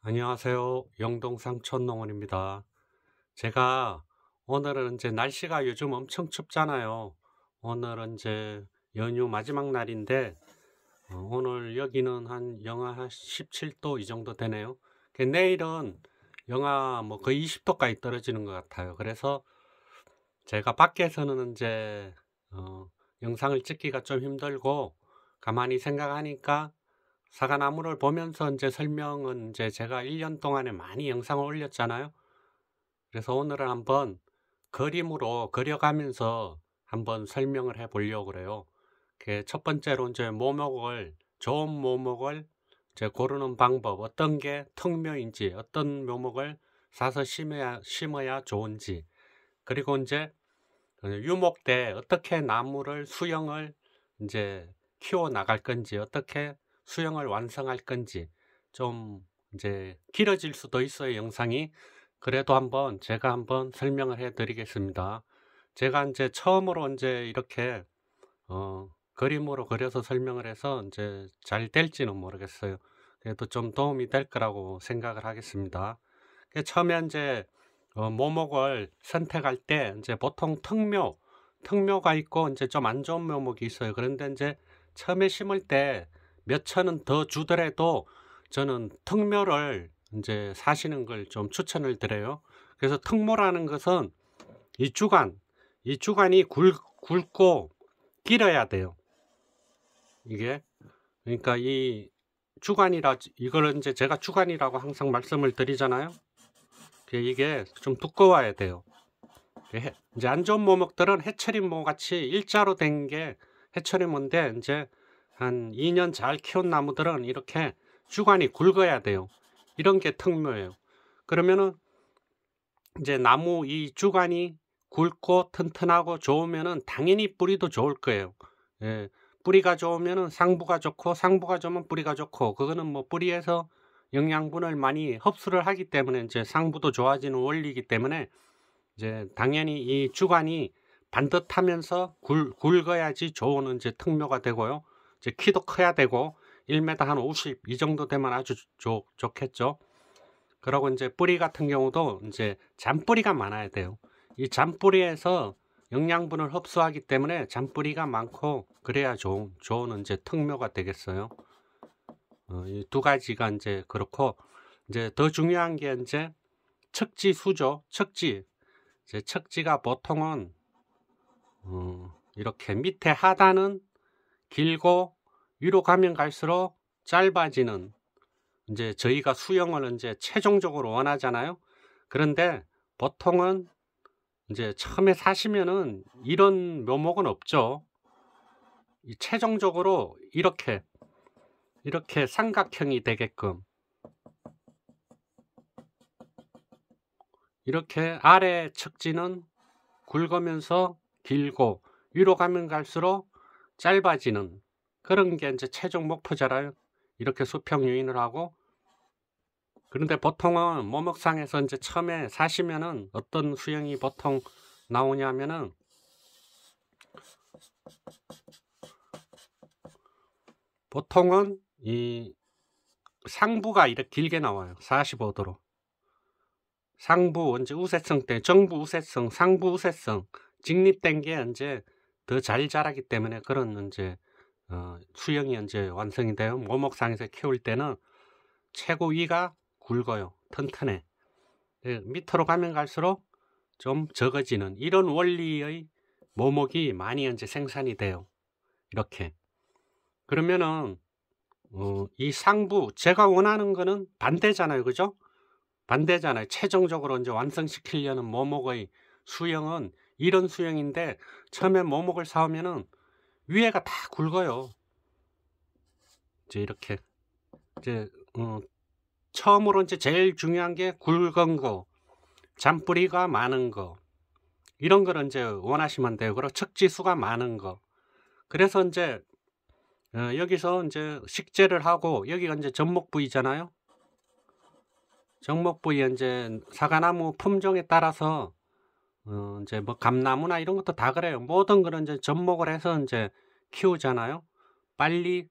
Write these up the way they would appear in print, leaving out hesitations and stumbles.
안녕하세요. 영동 상촌농원입니다. 제가 오늘은 이제 날씨가 요즘 엄청 춥잖아요. 오늘은 이제 연휴 마지막 날인데 오늘 여기는 한 영하 한 17도 이 정도 되네요. 내일은 영하 뭐 거의 20도까지 떨어지는 것 같아요. 그래서 제가 밖에서는 이제 영상을 찍기가 좀 힘들고 가만히 생각하니까 사과나무를 보면서 이제 설명은 이제 제가 1년 동안에 많이 영상을 올렸잖아요. 그래서 오늘은 한번 그림으로 그려가면서 한번 설명을 해 보려고 그래요. 첫 번째로 이제 좋은 묘목을 이제 고르는 방법, 어떤 게 특묘인지, 어떤 묘목을 사서 심어야 좋은지, 그리고 이제 유목 때 어떻게 나무를 수영을 이제 키워 나갈 건지, 어떻게 수영을 완성할 건지, 좀 이제 길어질 수도 있어요, 영상이. 그래도 제가 한번 설명을 해 드리겠습니다. 제가 이제 처음으로 이제 이렇게 그림으로 그려서 설명을 해서 이제 잘 될지는 모르겠어요. 그래도 좀 도움이 될 거라고 생각을 하겠습니다. 처음에 이제 묘목을 선택할 때 이제 보통 특묘가 있고 이제 좀 안 좋은 묘목이 있어요. 그런데 이제 처음에 심을 때 몇 천은 더 주더라도 저는 특묘를 이제 사시는 걸 좀 추천을 드려요. 그래서 특모라는 것은 이 주간, 이 주간이 굵고 길어야 돼요. 이게 그러니까 이 주간이라 이거를 이제 제가 주간이라고 항상 말씀을 드리잖아요. 이게 좀 두꺼워야 돼요. 이제 안 좋은 묘목들은 해처리모 같이 일자로 된 게 해처리모인데 이제 한 2년 잘 키운 나무들은 이렇게 주간이 굵어야 돼요. 이런 게 특묘예요. 그러면은 이제 나무 이 주간이 굵고 튼튼하고 좋으면은 당연히 뿌리도 좋을 거예요. 예, 뿌리가 좋으면은 상부가 좋고 상부가 좋으면 뿌리가 좋고 그거는 뭐 뿌리에서 영양분을 많이 흡수를 하기 때문에 이제 상부도 좋아지는 원리이기 때문에 이제 당연히 이 주간이 반듯하면서 굵어야지 좋은 이제 특묘가 되고요. 이제 키도 커야 되고 1m 한 50 이 정도 되면 아주 좋겠죠. 그리고 이제 뿌리 같은 경우도 이제 잔뿌리가 많아야 돼요. 이 잔뿌리에서 영양분을 흡수하기 때문에 잔뿌리가 많고 그래야 좋은 이제 특묘가 되겠어요. 이 두 가지가 이제 그렇고 이제 더 중요한 게 이제 척지 수죠. 이제 척지가 보통은 이렇게 밑에 하단은 길고 위로 가면 갈수록 짧아지는 이제 저희가 수영을 이제 최종적으로 원하잖아요. 그런데 보통은 이제 처음에 사시면은 이런 묘목은 없죠. 최종적으로 이렇게 삼각형이 되게끔 이렇게 아래 척지는 굵으면서 길고 위로 가면 갈수록 짧아지는 그런 게 이제 최종 목표잖아요. 이렇게 수평 유인을 하고 그런데 보통은 모목상에서 이제 처음에 사시면은 어떤 수영이 보통 나오냐면은 보통은 이 상부가 이렇게 길게 나와요. 45도로. 상부 이제 우세성 때 정부 우세성, 상부 우세성 직립된 게 이제 더 잘 자라기 때문에 그런 이제 수영이 이제 완성이 돼요. 모목상에서 키울 때는 최고 위가 굵어요. 튼튼해. 밑으로 가면 갈수록 좀 적어지는 이런 원리의 모목이 많이 이제 생산이 돼요. 이렇게. 그러면은 이 상부 제가 원하는 거는 반대잖아요. 그죠? 반대잖아요. 최종적으로 이제 완성시키려는 모목의 수영은 이런 수영인데 처음에 모목을 사오면은 위에가 다 굵어요. 이제 이렇게 이제 처음으로 이제 제일 중요한 게 굵은 거, 잔뿌리가 많은 거 이런 거를 이제 원하시면 돼요. 그리고 척지수가 많은 거. 그래서 이제 여기서 이제 식재를 하고 여기가 이제 접목 부위잖아요. 접목 부위에 이제 사과나무 품종에 따라서 이제 뭐 감나무나 이런 것도 다 그래요. 모든 거는 이제 접목을 해서 이제 키우잖아요. 빨리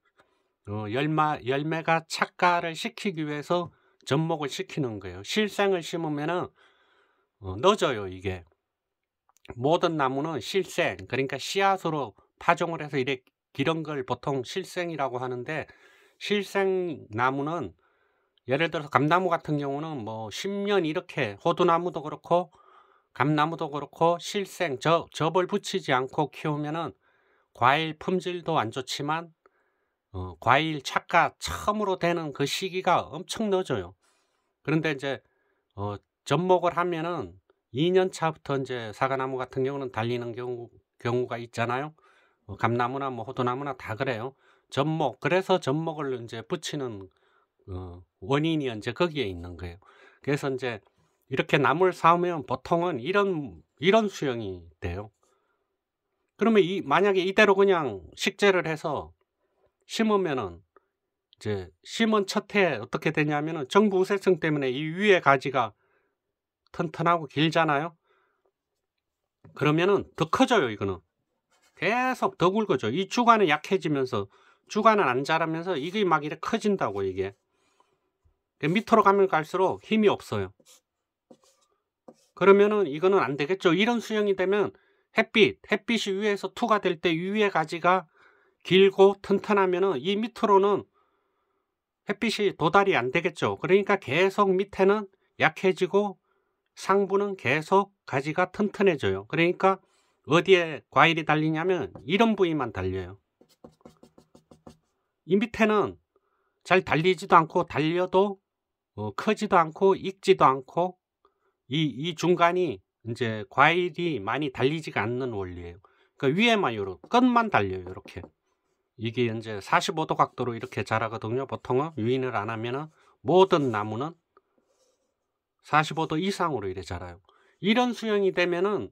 열매가 착과를 시키기 위해서 접목을 시키는 거예요. 실생을 심으면은 늦어요, 이게. 모든 나무는 실생, 그러니까 씨앗으로 파종을 해서 이렇게 기른 걸 보통 실생이라고 하는데, 실생 나무는 예를 들어서 감나무 같은 경우는 뭐 10년 이렇게, 호두나무도 그렇고 감나무도 그렇고 실생 접을 붙이지 않고 키우면은 과일 품질도 안 좋지만 과일 착과 처음으로 되는 그 시기가 엄청 늦어요. 그런데 이제 접목을 하면은 2년 차부터 이제 사과나무 같은 경우는 달리는 경우가 있잖아요. 감나무나 뭐 호두나무나 다 그래요. 접목, 그래서 접목을 이제 붙이는 원인이 이제 거기에 있는 거예요. 그래서 이제 이렇게 나무를 사오면 보통은 이런 수영이 돼요. 그러면 만약에 이대로 그냥 식재를 해서 심으면은 이제 심은 첫 해에 어떻게 되냐면은 정부 우세성 때문에 이 위에 가지가 튼튼하고 길잖아요. 그러면은 더 커져요. 이거는 계속 더 굵어져. 이 주간은 약해지면서 주간은 안 자라면서 이게 막 이렇게 커진다고. 이게 밑으로 가면 갈수록 힘이 없어요. 그러면은 이거는 안 되겠죠. 이런 수영이 되면 햇빛이 위에서 투가 될 때 위에 가지가 길고 튼튼하면은 이 밑으로는 햇빛이 도달이 안 되겠죠. 그러니까 계속 밑에는 약해지고 상부는 계속 가지가 튼튼해져요. 그러니까 어디에 과일이 달리냐면 이런 부위만 달려요. 이 밑에는 잘 달리지도 않고 달려도 크지도 않고 익지도 않고 이 중간이 이제 과일이 많이 달리지가 않는 원리예요. 그러니까 위에만 요렇게 끝만 달려요. 이렇게. 이게 이제 45도 각도로 이렇게 자라거든요. 보통은 유인을 안 하면은 모든 나무는 45도 이상으로 이래 자라요. 이런 수영이 되면은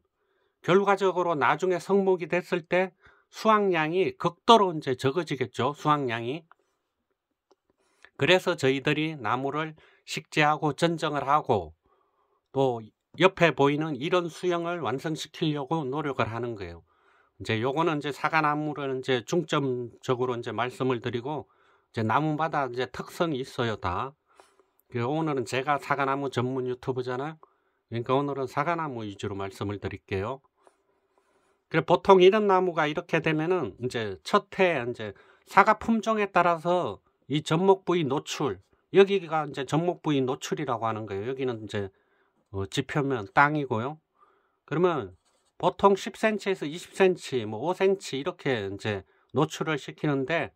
결과적으로 나중에 성목이 됐을 때 수확량이 극도로 이제 적어지겠죠. 수확량이. 그래서 저희들이 나무를 식재하고 전정을 하고 또 옆에 보이는 이런 수영을 완성시키려고 노력을 하는 거예요. 이제 요거는 이제 사과나무를 이제 중점적으로 이제 말씀을 드리고, 이제 나무마다 이제 특성이 있어요, 다. 오늘은 제가 사과나무 전문 유튜브잖아요. 그러니까 오늘은 사과나무 위주로 말씀을 드릴게요. 그래, 보통 이런 나무가 이렇게 되면은 이제 첫해 이제 사과 품종에 따라서 이 접목 부위 노출, 여기가 이제 접목 부위 노출이라고 하는 거예요. 여기는 이제 지표면 땅이고요. 그러면 보통 10cm에서 20cm, 뭐 5cm 이렇게 이제 노출을 시키는데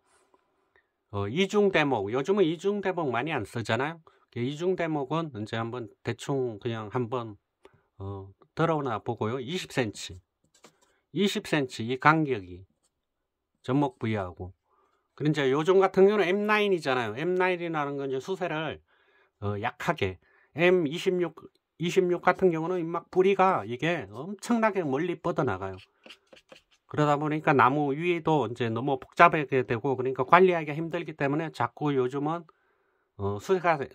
이중대목, 요즘은 이중대목 많이 안 쓰잖아요. 이중대목은 이제 한번 대충 그냥 한번 들어오나 보고요. 20cm 이 간격이 접목 부위하고. 그리고 이제 요즘 같은 경우는 M9이잖아요. M9이라는 건 이제 수세를 약하게, M26 같은 경우는 막 뿌리가 이게 엄청나게 멀리 뻗어나가요. 그러다 보니까 나무 위도 이제 너무 복잡하게 되고, 그러니까 관리하기가 힘들기 때문에 자꾸 요즘은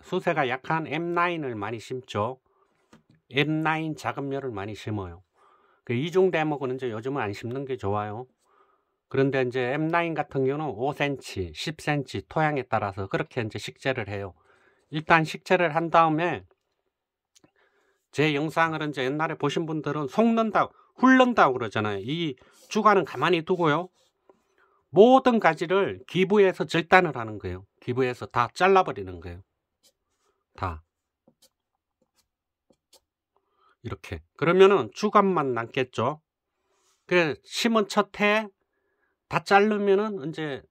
수세가 약한 M9을 많이 심죠. M9 작업열을 많이 심어요. 그 이중 대목은 이제 요즘은 안 심는 게 좋아요. 그런데 이제 M9 같은 경우는 5cm, 10cm 토양에 따라서 그렇게 이제 식재를 해요. 일단 식재를 한 다음에 제 영상을 이제 옛날에 보신 분들은 훑는다고 그러잖아요. 이 주간은 가만히 두고요. 모든 가지를 기부해서 절단을 하는 거예요. 기부해서 다 잘라버리는 거예요. 다. 이렇게. 그러면은 주간만 남겠죠. 그래, 심은 첫 해 다 자르면은 이제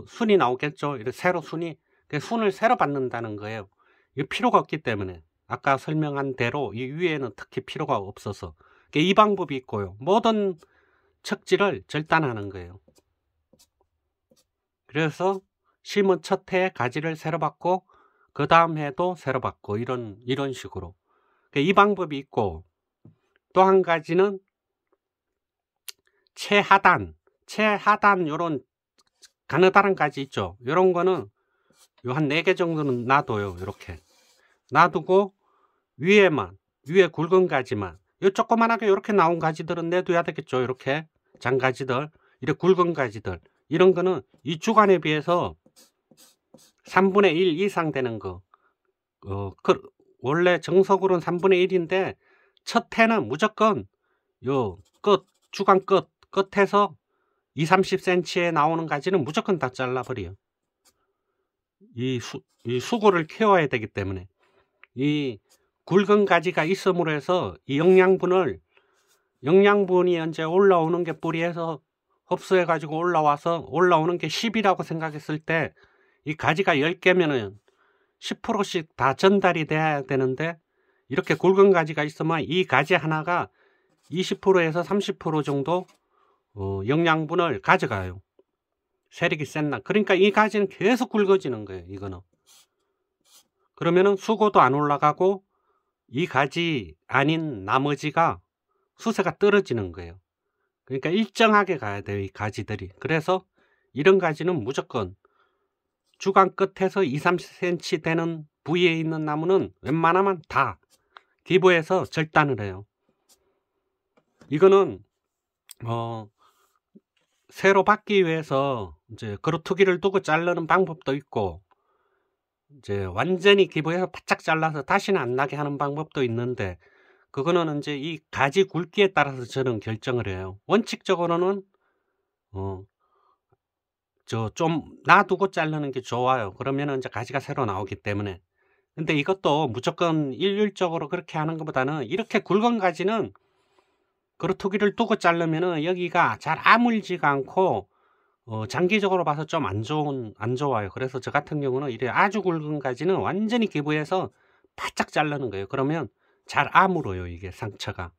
순이 나오겠죠. 이렇게 새로 순이. 순을 새로 받는다는 거예요. 이게 필요가 없기 때문에. 아까 설명한 대로 이 위에는 특히 필요가 없어서. 이 방법이 있고요. 모든 척지를 절단하는 거예요. 그래서 심은 첫 해에 가지를 새로 받고 그 다음 해도 새로 받고 이런 식으로. 이 방법이 있고, 또 한 가지는 최하단 요런 가느다란 가지 있죠. 요런 거는 요 한 4개 정도는 놔둬요. 이렇게 놔두고 위에 굵은 가지만, 요 조그만하게 이렇게 나온 가지들은 내둬야 되겠죠. 이렇게 장가지들, 이렇게 굵은 가지들, 이런 거는 이 주간에 비해서 3분의 1 이상 되는 거, 원래 정석으로는 3분의 1인데 첫 해는 무조건 요 주간 끝에서 20-30cm에 나오는 가지는 무조건 다 잘라버려요. 이 수고를 키워야 되기 때문에 이 굵은 가지가 있음으로 해서 이 영양분이 이제 올라오는 게 뿌리에서 흡수해 가지고 올라오는 게 10이라고 생각했을 때 이 가지가 10개면은 10%씩 다 전달이 돼야 되는데 이렇게 굵은 가지가 있으면 이 가지 하나가 20%에서 30% 정도 영양분을 가져가요. 세력이 센 날. 그러니까 이 가지는 계속 굵어지는 거예요. 이거는. 그러면은 수고도 안 올라가고 이 가지 아닌 나머지가 수세가 떨어지는 거예요. 그러니까 일정하게 가야 돼요. 이 가지들이. 그래서 이런 가지는 무조건 주간 끝에서 2-30cm 되는 부위에 있는 나무는 웬만하면 다 기부해서 절단을 해요. 이거는 새로 받기 위해서 이제 그루터기를 두고 자르는 방법도 있고 이제 완전히 기부해서 바짝 잘라서 다시는 안 나게 하는 방법도 있는데 그거는 이제 이 가지 굵기에 따라서 저는 결정을 해요. 원칙적으로는 좀 놔두고 자르는 게 좋아요. 그러면 이제 가지가 새로 나오기 때문에. 근데 이것도 무조건 일률적으로 그렇게 하는 것보다는 이렇게 굵은 가지는 그루터기를 두고 자르면은 여기가 잘 아물지가 않고 장기적으로 봐서 좀 안 좋아요. 그래서 저 같은 경우는 이래 아주 굵은 가지는 완전히 기부해서 바짝 자르는 거예요. 그러면 잘 아물어요. 이게 상처가.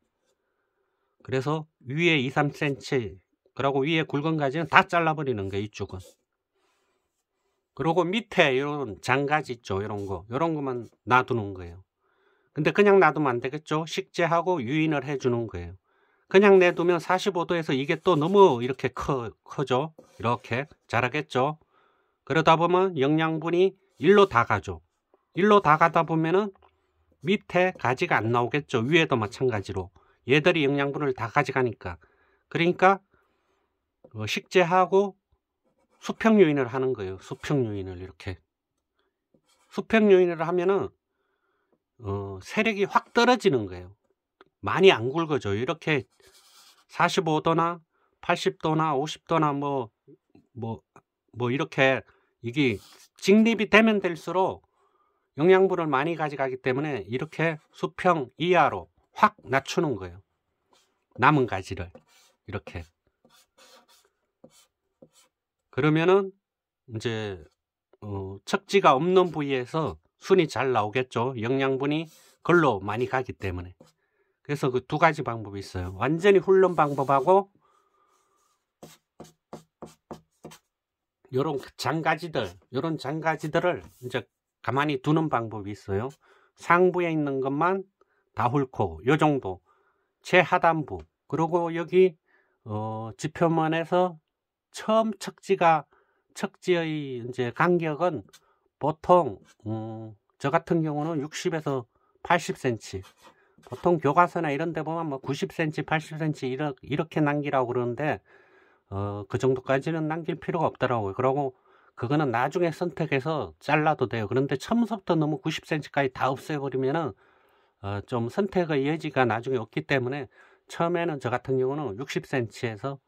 그래서 위에 2-3cm 그리고 위에 굵은 가지는 다 잘라버리는 거예요. 이쪽은. 그리고 밑에 이런 장가지 있죠. 이런 거만 놔두는 거예요. 근데 그냥 놔두면 안 되겠죠. 식재하고 유인을 해주는 거예요. 그냥 내두면 45도에서 이게 또 너무 이렇게 커져. 이렇게 자라겠죠. 그러다 보면 영양분이 일로 다 가죠. 일로 다 가다 보면은 밑에 가지가 안 나오겠죠. 위에도 마찬가지로. 얘들이 영양분을 다 가져가니까. 그러니까 식재하고 수평 유인을 하는 거예요. 수평 유인을 이렇게. 수평 유인을 하면은 세력이 확 떨어지는 거예요. 많이 안 굵어져요. 이렇게 45도나 80도나 50도나 뭐 이렇게 이게 직립이 되면 될수록 영양분을 많이 가져가기 때문에 이렇게 수평 이하로 확 낮추는 거예요. 남은 가지를 이렇게. 그러면은 이제 척지가 없는 부위에서 순이 잘 나오겠죠. 영양분이 걸로 많이 가기 때문에. 그래서 그 두 가지 방법이 있어요. 완전히 훑는 방법하고 요런 장가지들을 이제 가만히 두는 방법이 있어요. 상부에 있는 것만 다 훑고 요 정도 최하단부. 그리고 여기 지표면에서 처음 척지의 이제 간격은 보통 저 같은 경우는 60에서 80cm. 보통 교과서나 이런 데 보면 뭐 90cm, 80cm 이렇게 남기라고 그러는데 그 정도까지는 남길 필요가 없더라고요. 그러고 그거는 나중에 선택해서 잘라도 돼요. 그런데 처음부터 너무 90cm까지 다 없애버리면은 좀 선택의 여지가 나중에 없기 때문에 처음에는 저 같은 경우는 60cm에서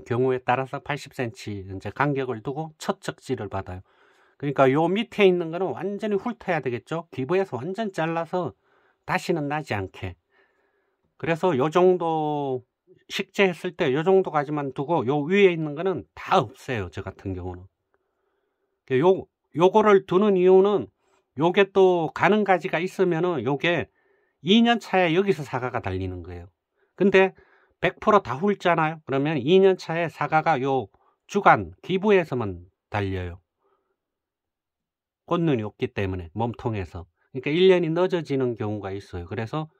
경우에 따라서 80cm 이제 간격을 두고 첫 척지를 받아요. 그러니까 요 밑에 있는 거는 완전히 훑어야 되겠죠. 기부해서 완전 잘라서 다시는 나지 않게. 그래서 요 정도 식재했을 때 요 정도까지만 두고 요 위에 있는 거는 다 없애요. 저 같은 경우는. 요거를 두는 이유는 요게 또 가는 가지가 있으면은 요게 2년 차에 여기서 사과가 달리는 거예요. 근데 100% 다 훑잖아요. 그러면 2년 차에 사과가 요 주간 기부에서만 달려요. 꽃눈이 없기 때문에 몸통에서. 그러니까 1년이 늦어지는 경우가 있어요. 그래서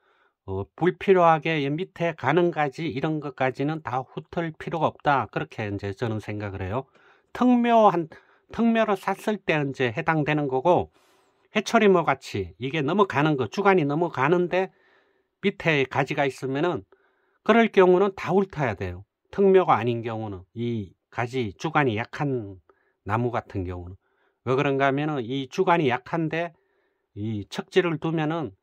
불필요하게 밑에 가는 가지 이런 것까지는 다 훑을 필요가 없다. 그렇게 이제 저는 생각을 해요. 턱묘를 샀을 때 이제 해당되는 거고 해초리모 같이 이게 넘어가는 거 주간이 넘어가는데 밑에 가지가 있으면은 그럴 경우는 다 훑어야 돼요. 턱묘가 아닌 경우는 이 가지 주간이 약한 나무 같은 경우는 왜 그런가 하면은 이 주간이 약한데 이 척지를 두면은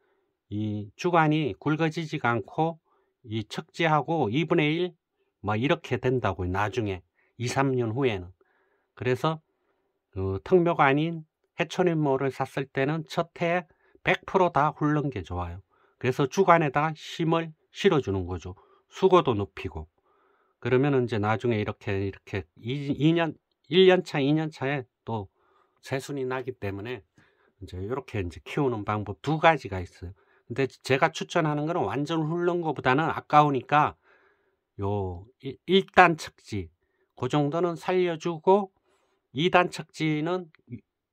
이 주간이 굵어지지가 않고 이 척지하고 2분의 1 뭐 이렇게 된다고요. 나중에 2-3년 후에는. 그래서 턱묘가 아닌 해초린모를 샀을 때는 첫 해에 100% 다 훑는 게 좋아요. 그래서 주간에다가 힘을 실어주는 거죠. 수고도 높이고. 그러면 이제 나중에 이렇게 1년 차, 2년 차에 또 새순이 나기 때문에 이제 이렇게 이제 키우는 방법 두 가지가 있어요. 근데 제가 추천하는 거는 완전 훑는 것보다는 아까우니까 요 1단 척지 그 정도는 살려주고 2단 척지는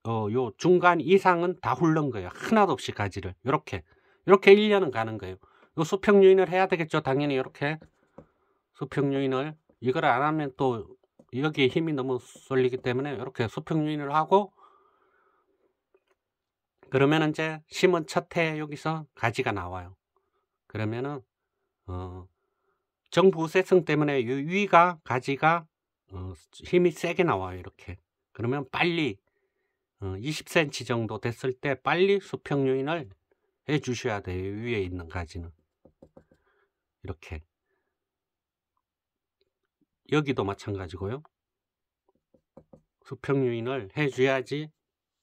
요 중간 이상은 다 훑는 거예요. 하나도 없이 가지를 이렇게 1년은 가는 거예요. 요 수평 유인을 해야 되겠죠. 당연히 이렇게 수평 유인을 이걸 안 하면 또 여기에 힘이 너무 쏠리기 때문에 이렇게 수평 유인을 하고 그러면 이제 심은 첫 해 여기서 가지가 나와요. 그러면은 정부세성 때문에 이 위가 가지가 힘이 세게 나와요. 이렇게. 그러면 빨리 20cm 정도 됐을 때 빨리 수평 유인을 해 주셔야 돼요. 위에 있는 가지는. 이렇게. 여기도 마찬가지고요. 수평 유인을 해 줘야지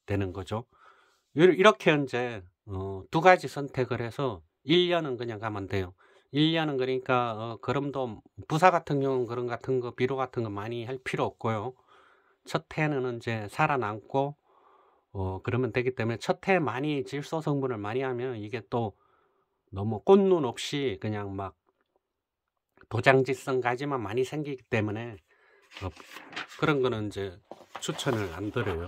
되는 거죠. 이렇게 이제 두 가지 선택을 해서 1년은 그냥 가면 돼요. 1년은 그러니까 그럼도 부사 같은 경우는 그런 같은 거 비료 같은 거 많이 할 필요 없고요. 첫 해는 이제 살아남고 그러면 되기 때문에 첫 해 많이 질소 성분을 많이 하면 이게 또 너무 꽃눈 없이 그냥 막 도장지성 가지만 많이 생기기 때문에 그런 거는 이제 추천을 안 드려요.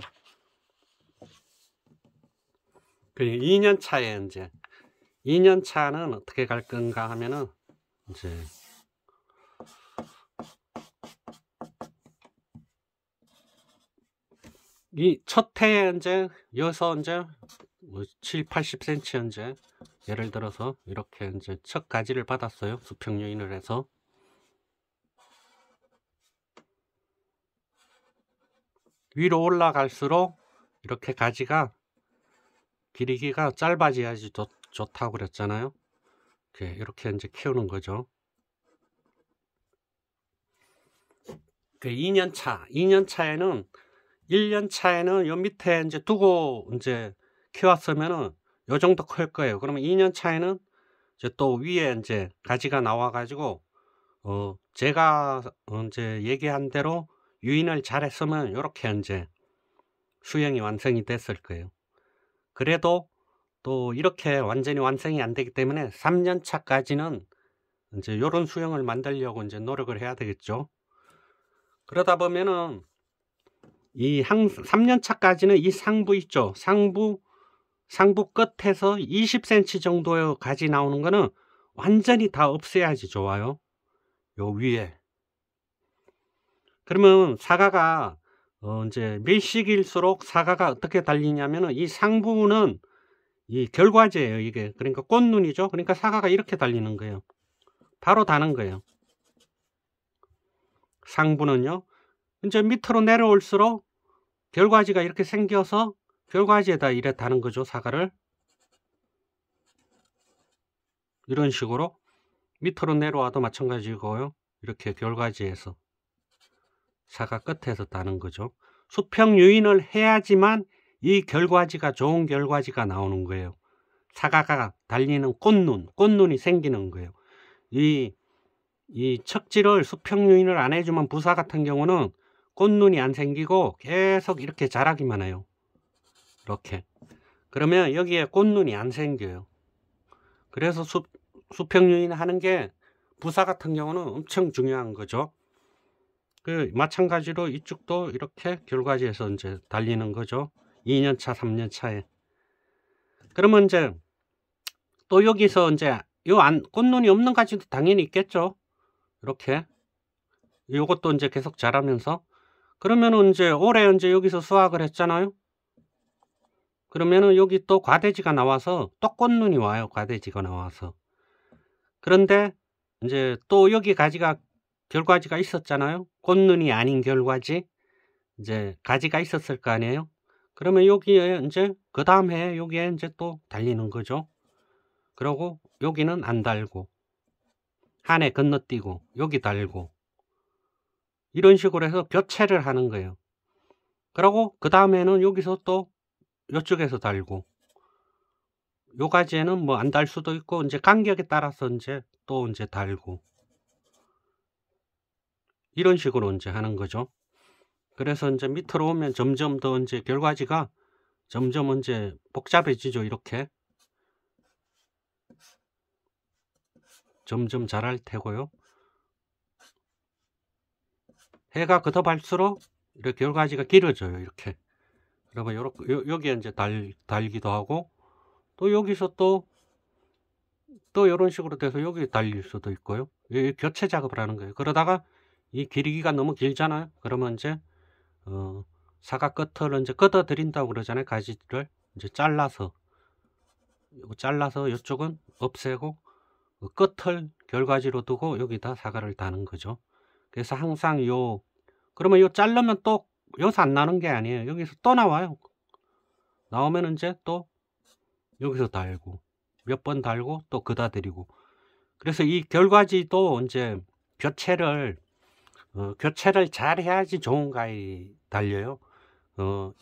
2년 차에 이제 2년 차는 어떻게 갈 건가 하면은 이제 이 첫 해에 이제 여기서 이제 70-80cm 이제 예를 들어서 이렇게 이제 첫 가지를 받았어요. 수평 유인을 해서 위로 올라갈수록 이렇게 가지가 길이가 짧아져야지 좋다고 그랬잖아요. 이렇게 이제 키우는 거죠. 2년 차에는 1년 차에는 요 밑에 이제 두고 이제 키웠으면은 요 정도 클 거예요. 그러면 2년 차에는 이제 또 위에 이제 가지가 나와 가지고 제가 이제 얘기한 대로 유인을 잘 했으면 요렇게 이제 수형이 완성이 됐을 거예요. 그래도 또 이렇게 완전히 완성이 안 되기 때문에 3년 차까지는 이제 요런 수형을 만들려고 이제 노력을 해야 되겠죠. 그러다 보면은 이 3년 차까지는 이 상부 있죠. 상부 끝에서 20cm 정도의 가지 나오는 거는 완전히 다 없애야지 좋아요. 요 위에. 그러면 사과가 이제 밀식일수록 사과가 어떻게 달리냐면은 이 상부는 이 결과제예요. 이게 그러니까 꽃눈이죠. 그러니까 사과가 이렇게 달리는 거예요. 바로 다는 거예요. 상부는요. 이제 밑으로 내려올수록 결과지가 이렇게 생겨서 결과지에다 이래 다는 거죠. 사과를 이런 식으로 밑으로 내려와도 마찬가지고요. 이렇게 결과지에서 사과 끝에서 다는 거죠. 수평 유인을 해야지만 이 결과지가 좋은 결과지가 나오는 거예요. 사과가 달리는 꽃눈이 생기는 거예요. 이 척지를 수평 유인을 안 해주면 부사 같은 경우는 꽃눈이 안 생기고 계속 이렇게 자라기만 해요. 이렇게. 그러면 여기에 꽃눈이 안 생겨요. 그래서 수평 유인 하는 게 부사 같은 경우는 엄청 중요한 거죠. 마찬가지로 이쪽도 이렇게 결과지에서 이제 달리는 거죠. 2년 차, 3년 차에. 그러면 이제 또 여기서 이제 꽃눈이 없는 가지도 당연히 있겠죠. 이렇게. 요것도 이제 계속 자라면서. 그러면은 이제 올해 이제 여기서 수확을 했잖아요. 그러면은 여기 또 과대지가 나와서 또 꽃눈이 와요. 과대지가 나와서. 그런데 이제 또 여기 결과지가 있었잖아요. 꽃눈이 아닌 결과지. 이제 가지가 있었을 거 아니에요. 그러면 여기에 이제 그 다음 해 여기에 이제 또 달리는 거죠. 그리고 여기는 안 달고 한 해 건너뛰고 여기 달고 이런 식으로 해서 교체를 하는 거예요. 그리고 그 다음에는 여기서 또 이쪽에서 달고 요 가지에는 뭐 안 달 수도 있고 이제 간격에 따라서 이제 또 이제 달고 이런 식으로 이제 하는 거죠. 그래서 이제 밑으로 오면 점점 더 이제 결과지가 점점 이제 복잡해지죠. 이렇게 점점 자랄 테고요. 해가 거듭할수록 이렇게 결과지가 길어져요. 이렇게. 그러면 요렇게 여기에 이제 달기도 하고 또 여기서 또 이런 식으로 돼서 여기 달릴 수도 있고요. 교체 작업을 하는 거예요. 그러다가 이 길이가 너무 길잖아요. 그러면 이제 사과 끝을 이제 걷어들인다고 그러잖아요. 가지를 이제 잘라서 이쪽은 없애고 끝을 결과지로 두고 여기다 사과를 다는 거죠. 그래서 항상 그러면 요 자르면 또 여기서 안 나는 게 아니에요. 여기서 또 나와요. 나오면 이제 또 여기서 달고 몇 번 달고 또 걷어들이고. 그래서 이 결과지도 이제 교체를 잘 해야지 좋은 가위 달려요.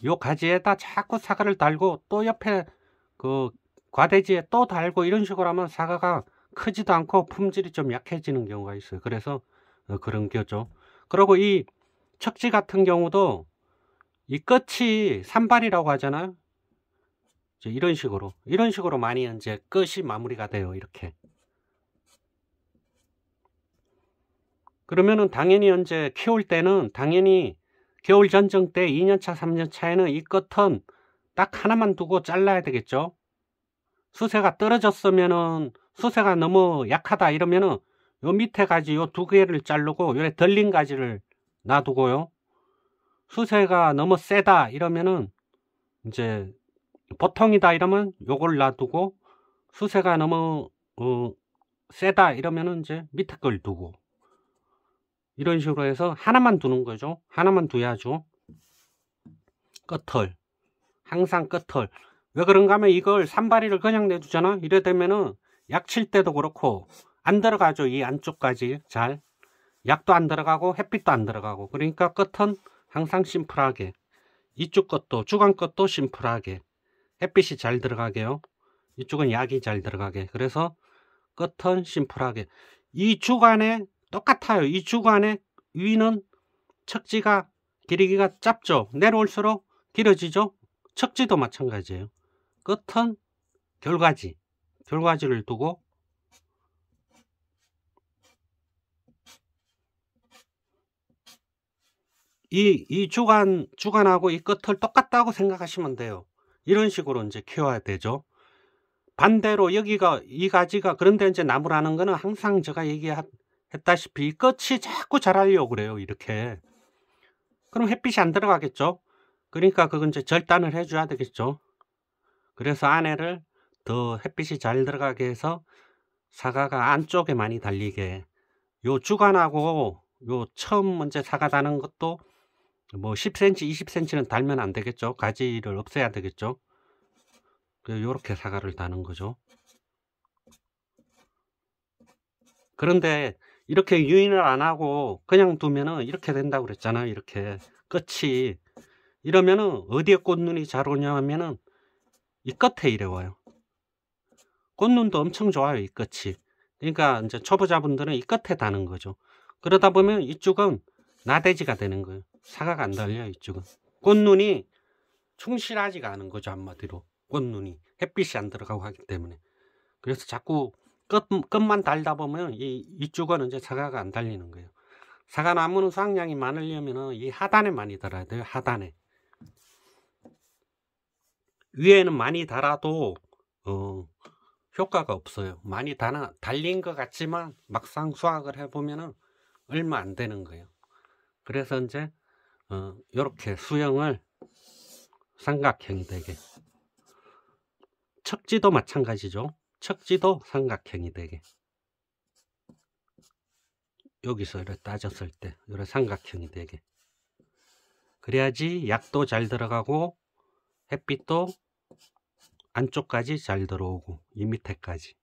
요 가지에다 자꾸 사과를 달고 또 옆에 그 과대지에 또 달고 이런 식으로 하면 사과가 크지도 않고 품질이 좀 약해지는 경우가 있어요. 그래서 그런 거죠. 그리고 이 척지 같은 경우도 이 끝이 산발이라고 하잖아요. 이런 식으로 많이 이제 끝이 마무리가 돼요. 이렇게. 그러면은 당연히 이제 키울 때는 당연히 겨울 전정 때 2년차, 3년차에는 이 끝은 딱 하나만 두고 잘라야 되겠죠. 수세가 떨어졌으면은 수세가 너무 약하다 이러면은 요 밑에 가지 요 두 개를 자르고 요래 덜린 가지를 놔두고요. 수세가 너무 세다 이러면은 이제 보통이다 이러면 요걸 놔두고 수세가 너무 세다 이러면은 이제 밑에 걸 두고 이런 식으로 해서 하나만 두는 거죠. 하나만 둬야죠. 끝을 항상 끝을 왜 그런가 하면 이걸 산발이를 그냥 내두잖아. 이래 되면은 약 칠 때도 그렇고 안 들어가죠. 이 안쪽까지 잘 약도 안 들어가고 햇빛도 안 들어가고 그러니까 끝은 항상 심플하게 이쪽 것도 주간 것도 심플하게 햇빛이 잘 들어가게요. 이쪽은 약이 잘 들어가게. 그래서 끝은 심플하게 이 주간에 똑같아요. 이 주간에 위는 척지가 길이가 짧죠. 내려올수록 길어지죠. 척지도 마찬가지예요. 끝은 결과지를 두고 이 주간하고 이 끝을 똑같다고 생각하시면 돼요. 이런 식으로 이제 키워야 되죠. 반대로 여기가 이 가지가 그런데 이제 나무라는 거는 항상 제가 얘기했다시피 이 끝이 자꾸 자라려고 그래요. 이렇게. 그럼 햇빛이 안 들어가겠죠. 그러니까 그건 이제 절단을 해줘야 되겠죠. 그래서 안에를 더 햇빛이 잘 들어가게 해서 사과가 안쪽에 많이 달리게 요 주간하고 요 처음 먼저 사과 다는 것도 뭐 10cm, 20cm는 달면 안 되겠죠. 가지를 없애야 되겠죠. 요렇게 사과를 다는 거죠. 그런데 이렇게 유인을 안 하고 그냥 두면은 이렇게 된다고 그랬잖아요. 이렇게 끝이 이러면은 어디에 꽃눈이 잘 오냐 하면은 이 끝에 이래 와요. 꽃눈도 엄청 좋아요. 이 끝이. 그러니까 이제 초보자분들은 이 끝에 다는 거죠. 그러다 보면 이쪽은 나대지가 되는 거예요. 사과가 안 달려요. 이쪽은. 꽃눈이 충실하지가 않은 거죠. 한마디로. 꽃눈이. 햇빛이 안 들어가고 하기 때문에. 그래서 자꾸 끝만 달다 보면 이쪽은 이제 사과가 안 달리는 거예요. 사과나무는 수확량이 많으려면 이 하단에 많이 달아야 돼요. 하단에. 위에는 많이 달아도 효과가 없어요. 많이 달린 것 같지만 막상 수확을 해보면 얼마 안 되는 거예요. 그래서 이제 이렇게 수형을 삼각형이 되게 척지도 마찬가지죠. 척지도 삼각형이 되게 여기서 이렇게 따졌을 때 이렇게 삼각형이 되게 그래야지 약도 잘 들어가고 햇빛도 안쪽까지 잘 들어오고 이 밑에까지.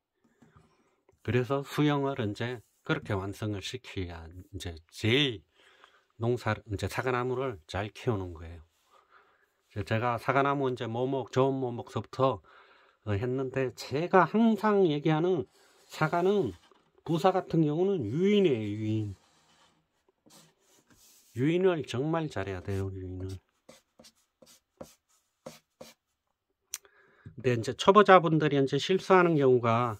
그래서 수영을 이제 그렇게 완성을 시켜야 이제 제일 이제 사과나무를 잘 키우는 거예요. 제가 사과나무 이제 좋은 모목서부터 했는데, 제가 항상 얘기하는 사과는, 부사 같은 경우는 유인이에요, 유인을 정말 잘해야 돼요, 유인을. 근데 이제 초보자분들이 이제 실수하는 경우가,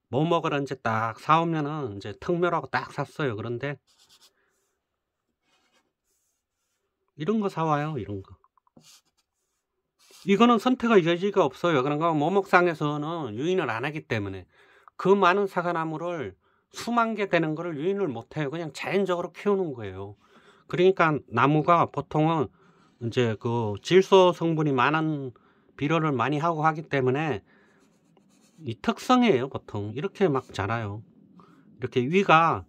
모목을 이제 딱 사오면은 이제 턱묘라고 딱 샀어요. 그런데 이런 거 사와요, 이런 거. 이거는 선택의 여지가 없어요. 그런가 모목상에서는 유인을 안 하기 때문에 그 많은 사과나무를 수만 개 되는 거를 유인을 못 해요. 그냥 자연적으로 키우는 거예요. 그러니까 나무가 보통은 이제 그 질소 성분이 많은 비료를 많이 하고 하기 때문에 이 특성이에요. 보통 이렇게 막 자라요. 이렇게 위가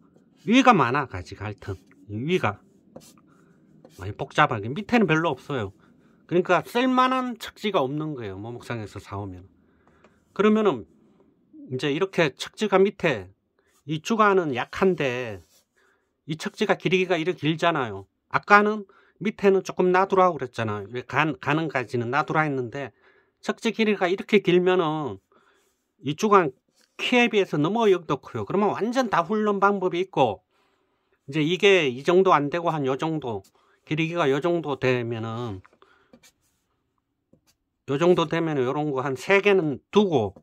많아. 가지가 하여튼 위가 많이 복잡하게, 밑에는 별로 없어요. 그러니까 쓸만한 척지가 없는 거예요, 모목상에서 사오면. 그러면은 이제 이렇게 척지가 밑에, 이 주가는 약한데 이 척지가 길이가 이렇게 길잖아요. 아까는 밑에는 조금 놔두라고 그랬잖아요. 가는 가지는 놔두라 했는데, 척지 길이가 이렇게 길면은 이 주가 키에 비해서 너무 여기도 커요. 그러면 완전 다 훑는 방법이 있고, 이제 이게 이 정도 안 되고 한 요 정도, 길이가 요 정도 되면은, 요런 거 한 3개는 두고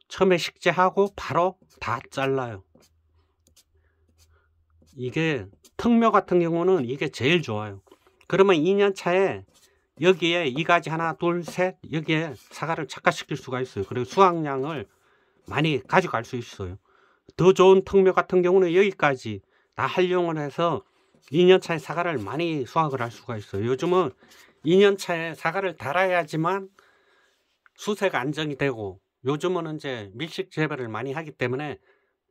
처음에 식재하고 바로 다 잘라요. 이게 턱묘 같은 경우는 이게 제일 좋아요. 그러면 2년 차에 여기에 이 가지 하나 둘 셋, 여기에 사과를 착화시킬 수가 있어요. 그리고 수확량을 많이 가져갈 수 있어요. 더 좋은 턱묘 같은 경우는 여기까지 다 활용을 해서 2년 차에 사과를 많이 수확을 할 수가 있어요. 요즘은 2년 차에 사과를 달아야지만 수세가 안정이 되고, 요즘은 이제 밀식 재배를 많이 하기 때문에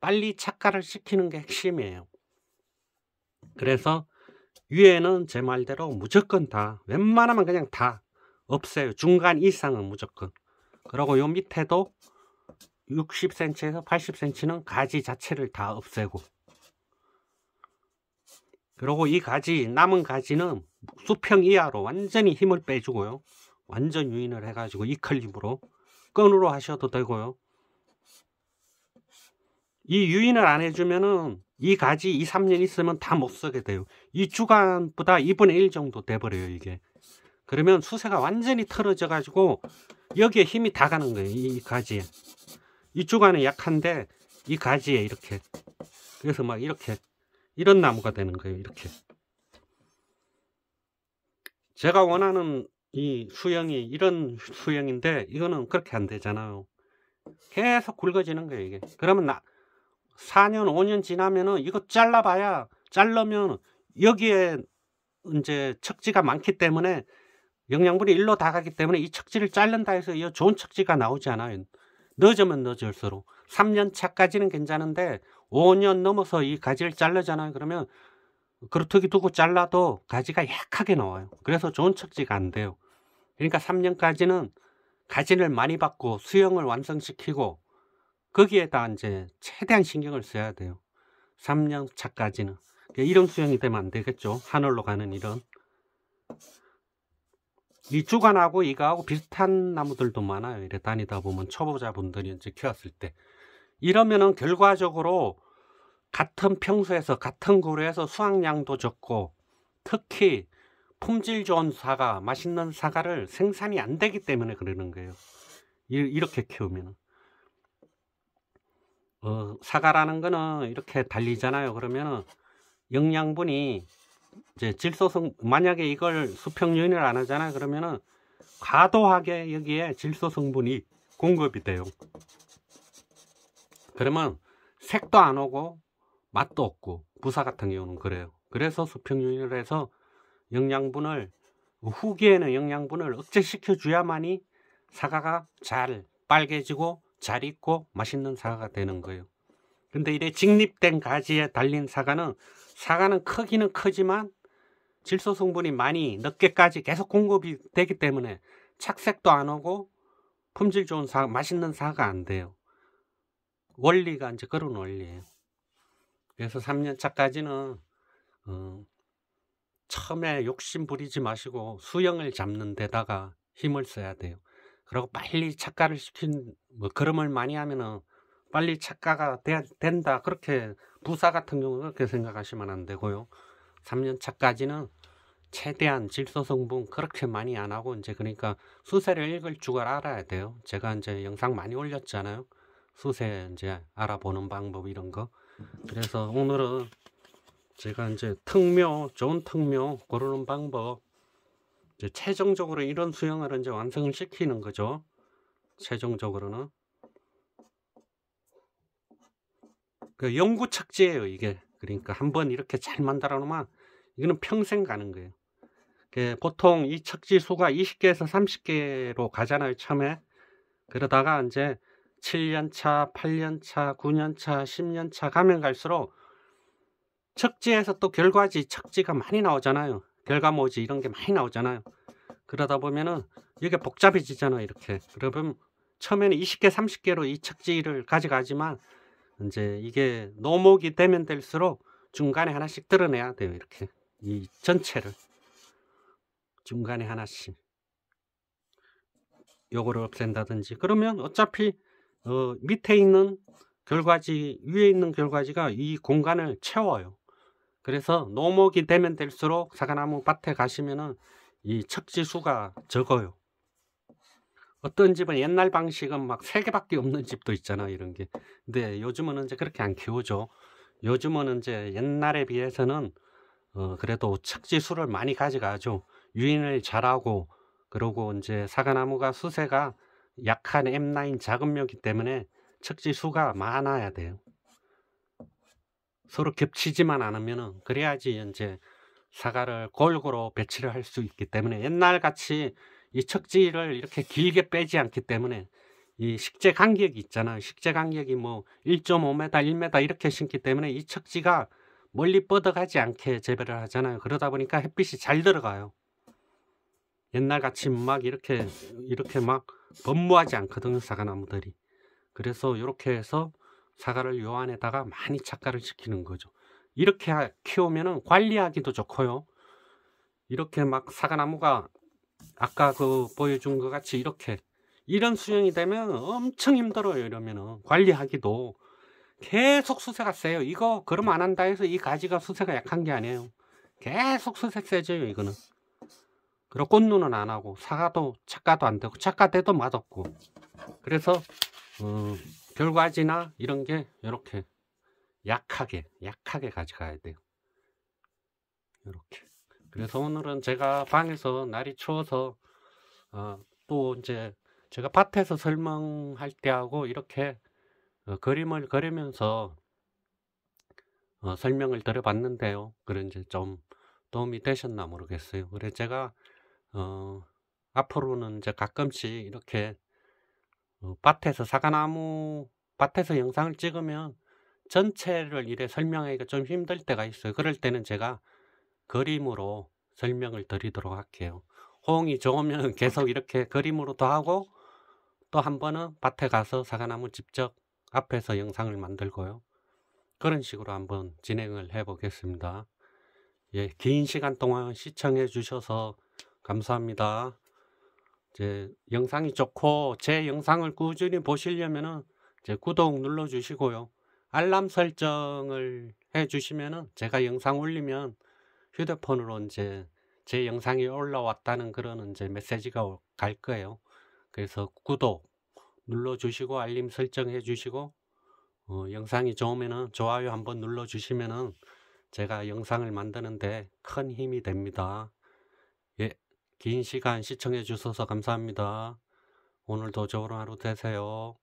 빨리 착과를 시키는 게 핵심이에요. 그래서 위에는 제 말대로 무조건 다, 웬만하면 그냥 다 없애요. 중간 이상은 무조건. 그리고 요 밑에도 60cm에서 80cm는 가지 자체를 다 없애고, 그리고 이 가지, 남은 가지는 수평 이하로 완전히 힘을 빼주고요. 완전 유인을 해가지고 이클립으로 끈으로 하셔도 되고요. 이 유인을 안 해주면은 이 가지 2, 3년 있으면 다 못 쓰게 돼요. 이 주간보다 2분의 1 정도 돼버려요, 이게. 그러면 수세가 완전히 틀어져 가지고 여기에 힘이 다 가는 거예요, 이 가지에. 이 주간은 약한데 이 가지에 이렇게, 그래서 막 이렇게 이런 나무가 되는 거예요, 이렇게. 제가 원하는 이 수영이 이런 수영인데, 이거는 그렇게 안 되잖아요. 계속 굵어지는 거예요, 이게. 그러면 4년 5년 지나면은 이거 자르면 여기에 이제 척지가 많기 때문에 영양분이 일로 다 가기 때문에 이 척지를 자른다 해서 이 좋은 척지가 나오지 않아요. 늦으면 늦을수록. 3년 차까지는 괜찮은데 5년 넘어서 이 가지를 자르잖아요. 그러면 그렇게 두고 잘라도 가지가 약하게 나와요. 그래서 좋은 척지가 안 돼요. 그러니까 3년까지는 가지를 많이 받고 수영을 완성시키고 거기에다 이제 최대한 신경을 써야 돼요. 3년 차까지는. 이런 수영이 되면 안 되겠죠. 하늘로 가는 이런. 이 주간하고 이거하고 비슷한 나무들도 많아요. 이래 다니다 보면 초보자분들이 이제 키웠을 때. 이러면은 결과적으로 같은 평수에서 같은 고루에서 수확량도 적고, 특히 품질 좋은 사과, 맛있는 사과를 생산이 안 되기 때문에 그러는 거예요. 이렇게 키우면. 사과라는 거는 이렇게 달리잖아요. 그러면은 영양분이 이제 만약에 이걸 수평 유인을 안 하잖아요. 그러면은 과도하게 여기에 질소 성분이 공급이 돼요. 그러면 색도 안 오고 맛도 없고, 부사 같은 경우는 그래요. 그래서 수평 유인을 해서 후기에는 영양분을 억제시켜 줘야만이 사과가 잘 빨개지고 잘 익고 맛있는 사과가 되는 거예요. 근데 이래 직립된 가지에 달린 사과는 크기는 크지만 질소 성분이 많이 늦게까지 계속 공급이 되기 때문에 착색도 안 오고 품질 좋은 사과, 맛있는 사과가 안 돼요. 원리가 이제 그런 원리예요. 그래서 3년 차까지는 처음에 욕심 부리지 마시고 수영을 잡는 데다가 힘을 써야 돼요. 그리고 빨리 착과를 뭐 걸음을 많이 하면은 빨리 착과가 된다. 그렇게 부사 같은 경우는 그렇게 생각하시면 안 되고요. 3년 차까지는 최대한 질소 성분 그렇게 많이 안 하고 이제 그러니까 수세를 읽을 줄 알아야 돼요. 제가 이제 영상 많이 올렸잖아요. 수세 이제 알아보는 방법 이런 거. 그래서 오늘은 제가 이제 좋은 특묘 고르는 방법, 이제 최종적으로 이런 수영을 이제 완성을 시키는 거죠. 최종적으로는 그 영구 착지예요, 이게. 그러니까 한번 이렇게 잘 만들어 놓으면 이거는 평생 가는 거예요. 보통 이 착지 수가 20개에서 30개로 가잖아요, 처음에. 그러다가 이제 7년차, 8년차, 9년차, 10년차 가면 갈수록 척지에서 또 결과지, 척지가 많이 나오잖아요. 결과모지 이런 게 많이 나오잖아요. 그러다 보면은 이게 복잡해지잖아요, 이렇게. 그러면 처음에는 20개, 30개로 이 척지를 가져가지만 이제 이게 노목이 되면 될수록 중간에 하나씩 드러내야 돼요, 이렇게. 이 전체를. 중간에 하나씩. 요거를 없앤다든지. 그러면 어차피 밑에 있는 결과지, 위에 있는 결과지가 이 공간을 채워요. 그래서 노목이 되면 될수록 사과나무 밭에 가시면은 이 척지 수가 적어요. 어떤 집은 옛날 방식은 막 3개밖에 없는 집도 있잖아, 이런 게. 근데 요즘은 이제 그렇게 안 키우죠. 요즘은 이제 옛날에 비해서는 그래도 척지 수를 많이 가져가죠. 유인을 잘하고, 그리고 이제 사과나무가 수세가 약한 M9 작은 묘기 때문에 척지 수가 많아야 돼요. 서로 겹치지만 않으면은 그래야지 이제 사과를 골고루 배치를 할 수 있기 때문에 옛날 같이 이 척지를 이렇게 길게 빼지 않기 때문에 이 식재 간격이 있잖아요. 식재 간격이 뭐 1.5m, 1m 이렇게 심기 때문에 이 척지가 멀리 뻗어가지 않게 재배를 하잖아요. 그러다 보니까 햇빛이 잘 들어가요. 옛날 같이 막 이렇게 막 번무하지 않거든요, 사과나무들이. 그래서 이렇게 해서 사과를 요 안에다가 많이 착과를 시키는 거죠. 이렇게 키우면은 관리하기도 좋고요. 이렇게 막 사과나무가 아까 그 보여준 것 같이 이렇게 이런 수영이 되면 엄청 힘들어요. 이러면은 관리하기도 계속 수세가 세요. 이거 그럼 안 한다 해서 이 가지가 수세가 약한 게 아니에요. 계속 수세 세져요, 이거는. 그리고 꽃눈은 안 하고 사과도 착과도 안 되고 착과돼도 맛없고. 그래서 결과지나 이런 게 이렇게 약하게 가져가야 돼요. 이렇게. 그래서 오늘은 제가 방에서 날이 추워서 또 이제 제가 밭에서 설명할 때하고 이렇게 그림을 그리면서 설명을 드려봤는데요. 그런 이제 좀 도움이 되셨나 모르겠어요. 그래서 제가 앞으로는 이제 가끔씩 이렇게 밭에서 사과나무 밭에서 영상을 찍으면 전체를 이래 설명하기가 좀 힘들 때가 있어요. 그럴 때는 제가 그림으로 설명을 드리도록 할게요. 호응이 좋으면 계속 이렇게 그림으로도 하고 또 한 번은 밭에 가서 사과나무 직접 앞에서 영상을 만들고요. 그런 식으로 한번 진행을 해 보겠습니다. 예, 긴 시간 동안 시청해 주셔서 감사합니다. 이제 영상이 좋고 제 영상을 꾸준히 보시려면은 이제 구독 눌러 주시고요. 알람 설정을 해 주시면은 제가 영상 올리면 휴대폰으로 이제 제 영상이 올라왔다는 그런 이제 메시지가 갈 거예요. 그래서 구독 눌러 주시고 알림 설정해 주시고 영상이 좋으면은 좋아요 한번 눌러 주시면은 제가 영상을 만드는데 큰 힘이 됩니다. 예, 긴 시간 시청해 주셔서 감사합니다. 오늘도 좋은 하루 되세요.